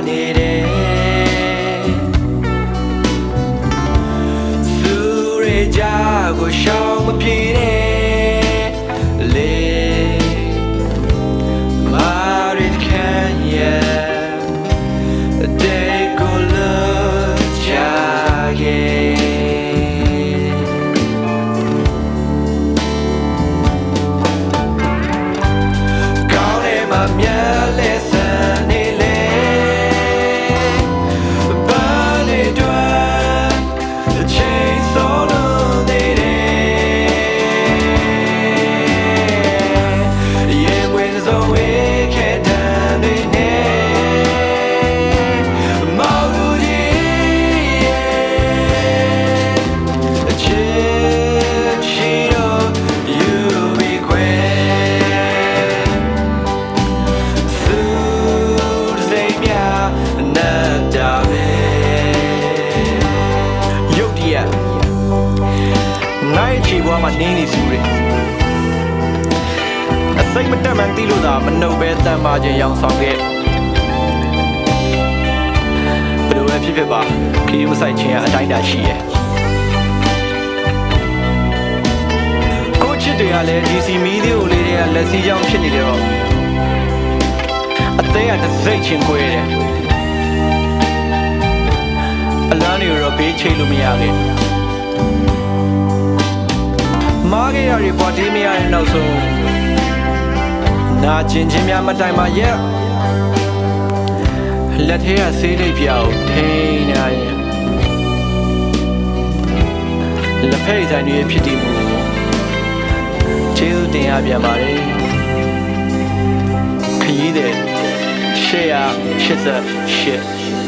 နေတဲ့သူတွေကြားကိုရှောင်မပြေတဲ့လေမာရစ်ခံရဲ့တေကိုလို့ချာရဲ့မြတ်လက်စံနေလေဘာနေတော့အချိန်စောလို့နေတယ်ရေဝင်စုံဝေးခဲ့တဲ့နေနဲ့မောင်လူကြီးအချစ်ချီတော့ you be queenနိုင်ချီဘွားမှာနင်းနေစုတယ်အစိတ်မတက်မှန်သိလို့သာမနှုတ်ပဲတန်ပါခြင်းရောင်ဆောင်ခဲ့ဘယ်လိုပဲဖြစ်ဖြစ်ပါခရီးမဆိုင်ခြင်းကအတိုင်းတာရှိရဲ့ကိုချစ်တွေကလည်း DC မီးလေးကိုလေးတွေကလက်စီးကြောင်းဖြစ်နေတယ်တော့အသေးကတစ်စိတ်ချင်းခွဲတယ်အလန်းတွေတော့ဘေးချိတ်လို့မရခဲ့မားခဲ့ရတွေပေါ်တီးမရတဲ့နောက်ဆုံးနာကျင်ချင်းများမတိုင်ပါရဲ့လက်ထဲကဆေးလိပ်ပြောက်ထိန်းနေရင်လက်ဖက်ဆိုင်တွေဖြစ်တည်မှုကျေးဇူးတင်ရပြန်ပါတယ်ခရီးတဲ့888